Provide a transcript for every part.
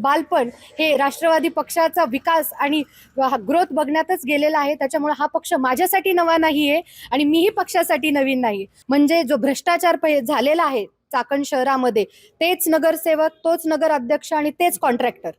बालपण हे राष्ट्रवादी पक्षाचा विकास आणि ग्रोथ बघण्यातच गेलेला आहे। त्याच्यामुळे हा पक्ष माझ्यासाठी नवा नाहीये आणि मीही पक्षासाठी नवीन नाही। म्हणजे जो भ्रष्टाचार झालेला आहे चाकण शहरामध्ये, तेच नगरसेवक, तोच नगर अध्यक्ष आणि तेच कॉन्ट्रॅक्टर,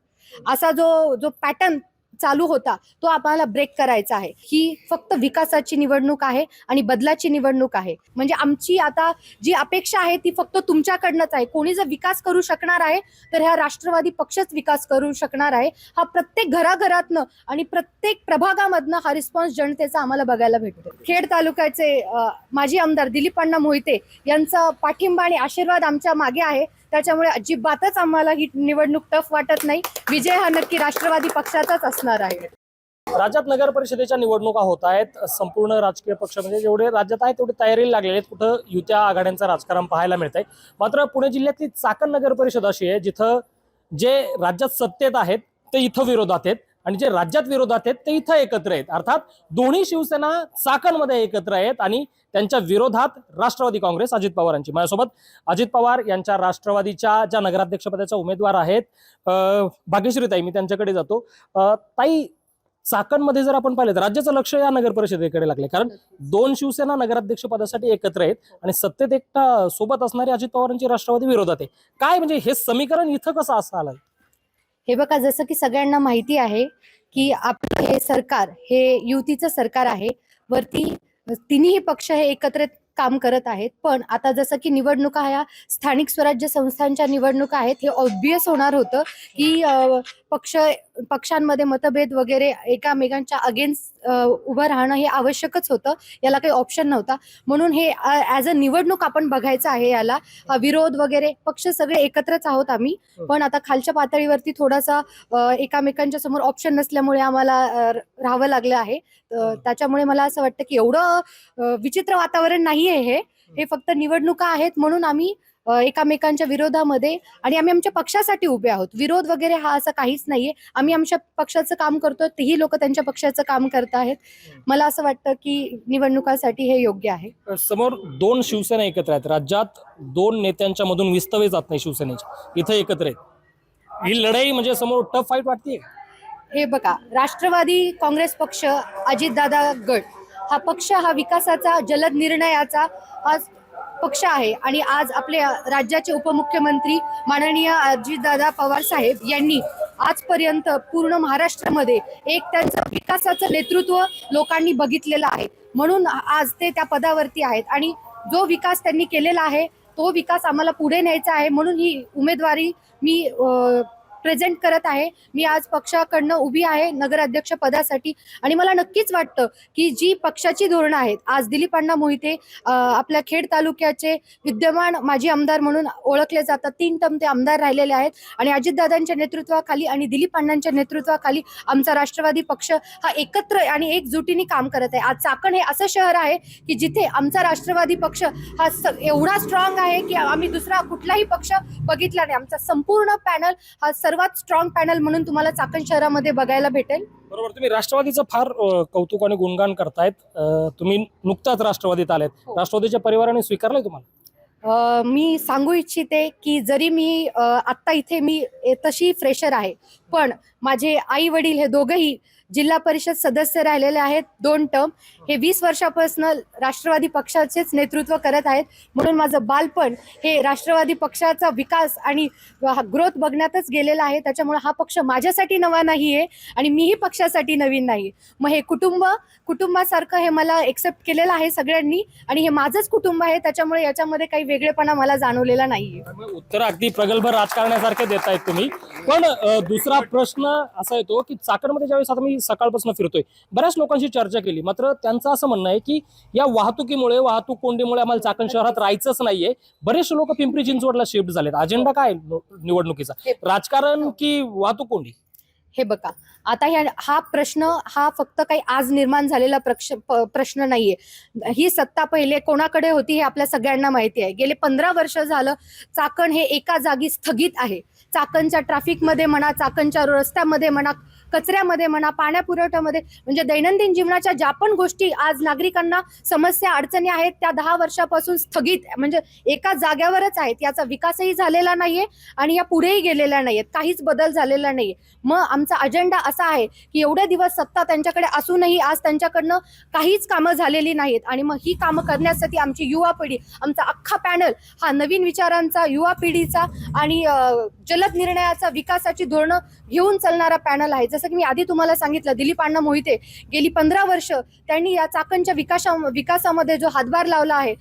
असा जो जो पॅटर्न चालू होता तो आम्हाला ब्रेक करायचा आहे। ही फक्त विकासाची निवडणूक आहे आणि बदलाची निवडणूक आहे। म्हणजे आमची आता जी अपेक्षा आहे ती फक्त तुमच्याकडनंच आहे। कोणी जर विकास करू शकणार आहे तर ह्या राष्ट्रवादी पक्षच विकास करू शकणार आहे। हा प्रत्येक घराघरातनं आणि प्रत्येक प्रभागामधनं हा रिस्पॉन्स जनतेचा आम्हाला बघायला भेटतो। खेड तालुक्याचे माजी आमदार दिलीप अण्णा मोहिते यांचा पाठिंबा आणि आशीर्वाद आमच्या मागे आहे। त्याच्यामुळे अजिबातच आम्हाला ही निवडणूक टफ वाटत नाही। विजय हा नक्की राष्ट्रवादी पक्षाचाच असणार आहे। राज्यात नगर परिषदेच्या निवडणुका होत आहेत। संपूर्ण राजकीय पक्ष म्हणजे जेवढे राज्यात आहेत तेवढे तयारीला लागलेले आहेत। कुठं युत्या आघाड्यांचं राजकारण पाहायला मिळतंय। मात्र पुणे जिल्ह्यातली चाकण नगर परिषद अशी आहे जिथं जे राज्यात सत्तेत आहेत ते इथं विरोधात आहेत आणि जे राज्यात विरोधात आहेत ते इथं एकत्र आहेत। अर्थात दोन्ही शिवसेना चाकणमध्ये एकत्र आहेत आणि त्यांच्या विरोधात राष्ट्रवादी काँग्रेस अजित पवारांची। माझ्यासोबत अजित पवार यांच्या राष्ट्रवादीच्या ज्या नगराध्यक्षपदाच्या उमेदवार आहेत भाग्यश्रीताई, मी त्यांच्याकडे जातो। ताई, चाकणमध्ये जर आपण पाहिलं तर राज्याचं लक्ष या नगर परिषदेकडे लागले, कारण दोन शिवसेना नगराध्यक्ष पदासाठी एकत्र आहेत आणि सत्तेत एकटा सोबत असणारी अजित पवारांची राष्ट्रवादी विरोधात आहे। काय म्हणजे हे समीकरण इथं कसं असं आलंय? हे बघा, जसं की सगळ्यांना माहिती आहे की आपलं हे सरकार हे युतीचं सरकार आहे। वरती तिन्ही पक्ष हे एकत्रित काम करत आहेत। पण आता जसं की निवडणुका ह्या स्थानिक स्वराज्य संस्थांच्या निवडणुका आहेत, हे ऑब्वियस होणार होतं की पक्षांमध्ये मतभेद वगैरे एकामेकांच्या अगेन्स्ट उभं राहणं हे आवश्यकच होतं। याला काही ऑप्शन नव्हता। म्हणून हे ॲज अ निवडणूक आपण बघायचं आहे। याला विरोध वगैरे पक्ष सगळे एकत्रच आहोत आम्ही। पण आता खालच्या पातळीवरती थोडासा एकामेकांच्या समोर ऑप्शन नसल्यामुळे आम्हाला राहावं लागलं आहे। त्याच्यामुळे मला असं वाटतं की एवढं विचित्र वातावरण नाहीये हे फक्त निवडणुका आहेत म्हणून आम्ही एकामेकांच्या विरोधामध्ये आणि आम्ही आमच्या पक्षासाठी उभे आहोत। विरोध वगैरे हा असं काहीच नाहीये। आम्ही आमच्या पक्षाचं काम करतो, तेही लोक त्यांच्या पक्षाचं काम करत आहेत। मला असं वाटतं की निवडणुकासाठी हे योग्य आहे। समोर दोन शिवसेना एकत्र आहेत, राज्यात दोन नेत्यांच्या मधून विस्तवे जात नाही शिवसेनेची, इथं एकत्र आहेत। ही लढाई म्हणजे समोर टफ फाईट वाटते। हे बघा, राष्ट्रवादी काँग्रेस पक्ष, अजितदादा गट हा पक्ष हा विकासाचा, जलद निर्णयाचा हा पक्ष आहे। आणि आज आपले राज्याचे उपमुख्यमंत्री माननीय अजितदादा पवार साहेब यांनी आजपर्यंत पूर्ण महाराष्ट्रामध्ये एक त्यांचं विकासाचं नेतृत्व लोकांनी बघितलेलं आहे, म्हणून आज ते त्या पदावरती आहेत। आणि जो विकास त्यांनी केलेला आहे तो विकास आम्हाला पुढे न्यायचा आहे, म्हणून ही उमेदवारी मी प्रेझेंट करत आहे। मी आज पक्षाकडनं उभी आहे नगराध्यक्ष पदासाठी आणि मला नक्कीच वाटतं की जी पक्षाची धोरणं आहेत, आज दिलीप अण्णा मोहिते आपल्या खेड तालुक्याचे विद्यमान माजी आमदार म्हणून ओळखले जातात। 3 टर्म ते आमदार राहिलेले आहेत आणि अजितदादांच्या नेतृत्वाखाली आणि दिलीप अण्णांच्या नेतृत्वाखाली आमचा राष्ट्रवादी पक्ष हा एकत्र आणि एकजुटीने काम करत आहे। आज चाकण हे असं शहर आहे की जिथे आमचा राष्ट्रवादी पक्ष हा एवढा स्ट्रॉंग आहे की आम्ही दुसरा कुठलाही पक्ष बघितला नाही। आमचा संपूर्ण पॅनल हा सर्वात स्ट्रॉंग पॅनल म्हणून तुम्हाला चाकण शहरामध्ये बघायला भेटेल। बरोबर, तुम्ही राष्ट्रवादीचं फार कौतुक आणि गुणगान करतायत। तुम्ही नुकताच राष्ट्रवादीत आलेत, राष्ट्रवादीच्या परिवाराने स्वीकारलंय तुम्हाला? मी सांगू इच्छिते की जरी मी आत्ता इथे मी तशी फ्रेशर आहे, पण माझे आई वडील हे दोघंही जिल्हा परिषद सदस्य राहिलेले आहेत 2 टर्म। हे 20 वर्षापासून राष्ट्रवादी पक्षाचेच नेतृत्व करत आहेत, म्हणून माझं बालपण हे राष्ट्रवादी पक्षाचा विकास आणि ग्रोथ बघण्यातच गेलेलं आहे। त्याच्यामुळे हा पक्ष माझ्यासाठी नवा नाहीये आणि मीही पक्षासाठी नवीन नाही। मग हे कुटुंबासारखं हे मला एक्सेप्ट केलेलं आहे सगळ्यांनी आणि हे माझंच कुटुंब आहे। त्याच्यामुळे याच्यामध्ये काही वेगळेपणा मला जाणवलेला नाहीये। उत्तर अगदी प्रगल्भ राजकारण्यासारखे देत आहेत तुम्ही। पण दुसरा प्रश्न असा येतो की चाकणमध्ये ज्यावेळेस आता मी सकाळपासून फिरतोय, बऱ्याच लोकांशी चर्चा केली, मात्र त्यांचं असं म्हणणं आहे की या वाहतुकीमुळे, वाहतूक कोंडीमुळे आम्हाला चाकण शहरात राहायचंच नाहीये। बरेचसे लोक पिंपरी चिंचवडला शिफ्ट झालेत। अजेंडा काय निवडणुकीचा, राजकारण की वाहतूक कोंडी? हे बघा, आता हा प्रश्न हा फक्त काही आज निर्माण झालेला प्रश्न नाहीये। ही सत्ता पहिले कोणाकडे होती हे आपल्या सगळ्यांना माहिती आहे। गेले 15 वर्ष झालं चाकण हे एका जागी स्थगित आहे। चाकणच्या ट्रॅफिकमध्ये म्हणा, चाकणच्या रस्त्यामध्ये म्हणा, कचऱ्यामध्ये म्हणा, पाण्यापुरवठ्यामध्ये, म्हणजे दैनंदिन जीवनाच्या ज्या पण गोष्टी आज नागरिकांना समस्या अडचणी आहेत त्या 10 वर्षापासून स्थगित, म्हणजे एका जाग्यावरच आहेत. याचा विकासही झालेला नाहीये आणि या पुढेही गेलेल्या नाहीयेत, काहीच बदल झालेला नाहीये. मग आमचा अजेंडा असा आहे की एवढे दिवस सत्ता त्यांच्याकडे असूनही आज त्यांच्याकडनं काहीच कामं झालेली नाहीत आणि मग ही कामं करण्यासाठी आमची युवा पिढी, आमचा अख्खा पॅनल हा नवीन विचारांचा, युवा पिढीचा आणि जलद निर्णयाचा, विकासाची धोरणं घेऊन चालणारा पॅनल आहे. जसं की मी आधी तुम्हाला सांगितलं, दिलीप अण्णा मोहिते गेली 15 वर्ष त्यांनी या चाकणच्या विकासामध्ये जो हातभार लावला आहे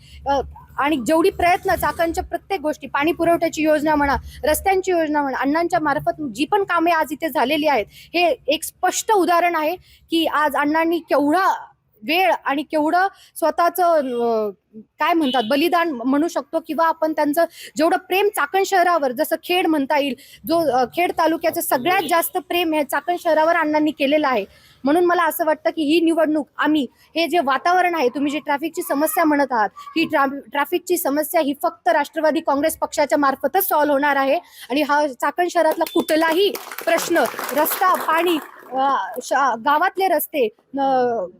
आणि जेवढी प्रयत्न चाकणच्या प्रत्येक गोष्टी, पाणी पुरवठ्याची योजना म्हणा, रस्त्यांची योजना म्हणा, अण्णांच्या मार्फत जी पण कामे आज इथे झालेली आहेत, हे एक स्पष्ट उदाहरण आहे की आज अण्णांनी केवढा वेळ आणि केवढं स्वतःचं काय म्हणतात बलिदान म्हणू शकतो, किंवा आपण त्यांचं जेवढं प्रेम चाकण शहरावर, जसं खेड म्हणता येईल, जो खेड तालुक्याचं सगळ्यात जास्त प्रेम हे चाकण शहरावर अण्णांनी केलेलं आहे. म्हणून मला असं वाटतं की ही निवडणूक आम्ही, हे जे वातावरण आहे, तुम्ही जी ट्रॅफिकची समस्या म्हणत आहात, ही ट्रॅफिकची समस्या ही फक्त राष्ट्रवादी काँग्रेस पक्षाच्या मार्फतच सॉल्व्ह होणार आहे. आणि हा चाकण शहरातला कुठलाही प्रश्न, रस्ता, पाणी, गावातले रस्ते,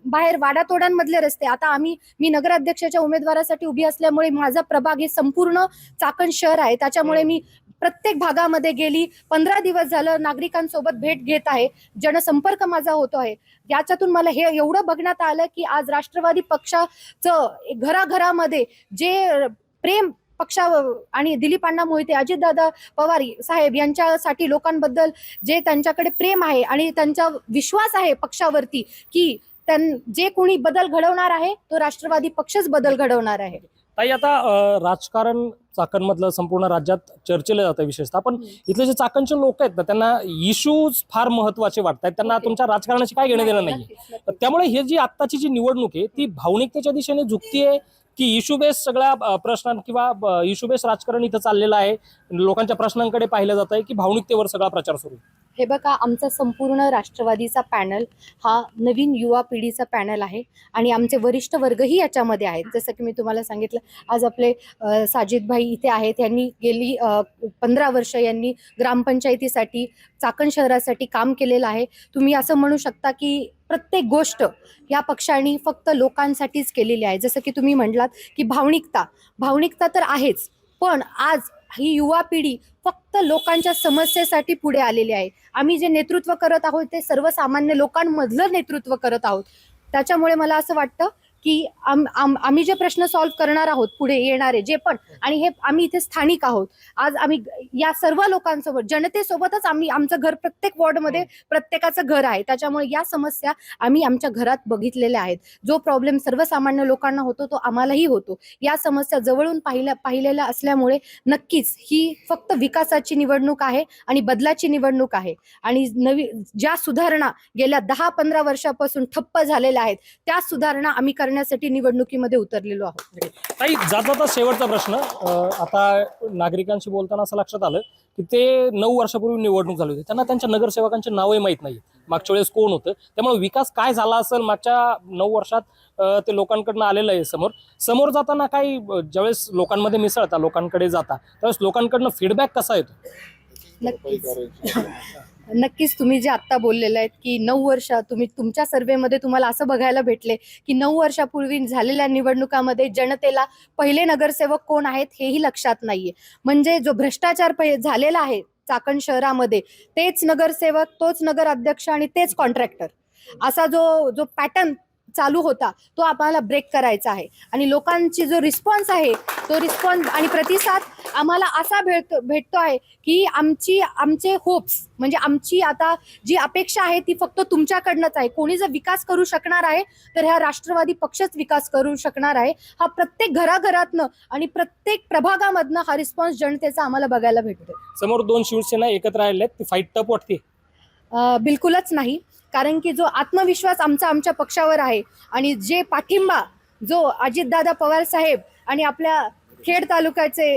बाहेर वाडातोडांमधले रस्ते, आता मी नगराध्यक्षाच्या उमेदवारासाठी उभी असल्यामुळे माझा प्रभाग हे संपूर्ण चाकण शहर आहे. त्याच्यामुळे मी प्रत्येक भागामध्ये गेली 15 दिवस झालं नागरिकांसोबत भेट घेत आहे, जनसंपर्क माझा होतो आहे. याच्यातून मला हे एवढं बघण्यात आलं की आज राष्ट्रवादी पक्षाचं घराघरामध्ये जे प्रेम पक्षावर आणि दिलीप अण्णा मोहिते, अजितदादा पवार साहेब यांच्यासाठी लोकांबद्दल जे त्यांच्याकडे प्रेम आहे आणि त्यांचा विश्वास आहे पक्षावरती की जे कोणी बदल घडवणार आहे तो राष्ट्रवादी पक्षच बदल घडवणार आहे. ताई, आता राजकारण चाकणमधलं संपूर्ण राज्यात चर्चेला जातं विशेषतः, पण इथले जे चाकणचे लोक आहेत ना, त्यांना इश्यूज फार महत्वाचे वाटतात. त्यांना तुमच्या राजकारणाशी काय घेणं देणं नाहीये. त्यामुळे हे जी आत्ताची जी निवडणूक आहे ती भावनिकतेच्या दिशेने झुकतीये की इश्यू बेस सगळ्या प्रश्नां किंवा इश्यू बेस राजकारण इथं चाललेलं आहे, लोकांच्या प्रश्नांकडे पाहिलं जात आहे, की भावनिकतेवर सगळा प्रचार सुरू? हे बघा, आमचा संपूर्ण राष्ट्रवादीचा पॅनल हा नवीन युवा पिढीचा पॅनल आहे आणि आमचे वरिष्ठ वर्गही याच्यामध्ये आहेत. जसं की मी तुम्हाला सांगितलं, आज आपले साजिद भाई इथे आहेत. यांनी गेली 15 वर्ष यांनी ग्रामपंचायतीसाठी, चाकण शहरासाठी काम केलेलं आहे. तुम्ही असं म्हणू शकता की प्रत्येक गोष्ट या पक्षाने फक्त लोकांसाठीच केलेली आहे. जसं की तुम्ही म्हटलात की भावनिकता तर आहेच, पण आज ही युवा पिढी फक्त लोकांच्या समस्येसाठी पुढे आलेली आहे. आम्ही जे नेतृत्व करत आहोत ते सर्वसामान्य लोकांमधलं नेतृत्व करत आहोत. त्याच्यामुळे मला असं वाटतं की आम्ही जे प्रश्न सॉल्व्ह करणार आहोत पुढे येणारे जे पण, आणि हे आम्ही इथे स्थानिक आहोत, आज आम्ही या सर्व लोकांसोबत, जनतेसोबतच आमचं घर प्रत्येक वॉर्डमध्ये प्रत्येकाचं घर आहे. त्याच्यामुळे या समस्या आम्ही आमच्या घरात बघितलेल्या आहेत. जो प्रॉब्लेम सर्वसामान्य लोकांना होतो तो आम्हालाही होतो. या समस्या जवळून पाहिलेल्या असल्यामुळे नक्कीच ही फक्त विकासाची निवडणूक आहे आणि बदलाची निवडणूक आहे. आणि ज्या सुधारणा गेल्या 10-15 वर्षापासून ठप्प झालेल्या आहेत त्या सुधारणा आम्ही करण्यासाठी निवडणुकीमध्ये उतरलेलो आहोत. ताई, जाता शेवटचा प्रश्न, आता नागरिकांशी बोलताना असं लक्षात आलं की ते 9 वर्षापूर्वी निवडणूक झाली होती, त्यांना त्यांच्या नगरसेवकांचे नावही माहीत नाही, मागच्या वेळेस कोण होतं. त्यामुळे विकास काय झाला असेल मागच्या 9 वर्षात ते लोकांकडनं आलेलं आहे. समोर जाताना काही, ज्यावेळेस लोकांमध्ये मिसळता, लोकांकडे जाता, त्यावेळेस लोकांकडनं फीडबॅक कसा येतो? नक्कीच तुम्ही जे आत्ता बोललेलं आहेत की 9 वर्ष, तुमच्या सर्वेमध्ये तुम्हाला असं बघायला भेटले की 9 वर्षापूर्वी झालेल्या निवडणुकामध्ये जनतेला पहिले नगरसेवक कोण आहेत हेही लक्षात नाहीये. म्हणजे जो भ्रष्टाचार झालेला आहे चाकण शहरामध्ये, तेच नगरसेवक, तोच नगराध्यक्ष आणि तेच कॉन्ट्रॅक्टर, असा जो पॅटर्न चालू होता तो आम्हाला ब्रेक करायचा आहे. आणि लोकांची जो रिस्पॉन्स आहे तो रिस्पॉन्स आणि प्रतिसाद आम्हाला असा भेटतो आहे की आमचे होप्स, म्हणजे आमची आता जी अपेक्षा आहे ती फक्त तुमच्याकडनंच आहे. कोणी जर विकास करू शकणार आहे तर ह्या राष्ट्रवादी पक्षच विकास करू शकणार आहे. हा प्रत्येक घराघरातनं आणि प्रत्येक प्रभागामधनं हा रिस्पॉन्स जनतेचा आम्हाला बघायला भेटतो. समोर 2 शिवसेना एकत्र राहिलेत, ती फाईट टप वाटते? बिलकुलच नाही, कारण की जो आत्मविश्वास आमच्या पक्षावर आहे आणि जे पाठिंबा जो अजितदादा पवार साहेब आणि आपल्या खेड तालुक्याचे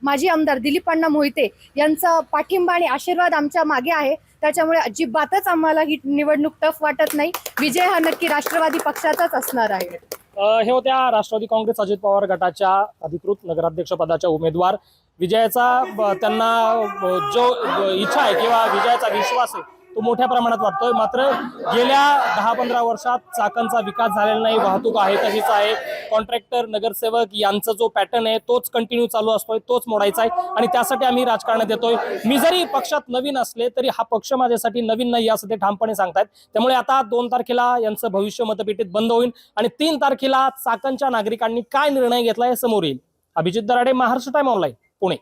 माजी आमदार दिलीप अण्णा मोहिते यांचा पाठिंबा आणि आशीर्वाद आमच्या मागे आहे, त्याच्यामुळे अजिबातच आम्हाला ही निवडणूक टफ वाटत नाही. विजय हा नक्की राष्ट्रवादी पक्षाचाच असणार आहे. हे होत्या राष्ट्रवादी काँग्रेस अजित पवार गटाच्या अधिकृत नगराध्यक्ष पदाच्या उमेदवार विजयाचा त्यांना जो इच्छा आहे किंवा विजयाचा विश्वास आहे तो मोठ्या प्रमाणात वाटतोय. मात्र गेल्या 10-15 वर्षात चाकणचा विकास झालेला नाही. वाहतूक आहे तशीच आहे. कॉन्ट्रॅक्टर, नगरसेवक यांचा जो पॅटर्न आहे तोच कंटिन्यू चालू असतोय, तोच मोडायचा आहे आणि त्यासाठी आम्ही राजकारणात येतोय. मी जरी पक्षात नवीन असले तरी हा पक्ष माझ्यासाठी नवीन नाही असं ते ठामपणे सांगतायत. त्यामुळे आता 2 तारखेला यांचं भविष्य मतपेटीत बंद होईल आणि 3 तारखेला चाकणच्या नागरिकांनी काय निर्णय घेतलाय समोर येईल. Abhijit Darade, Maharashtra time online, Pune.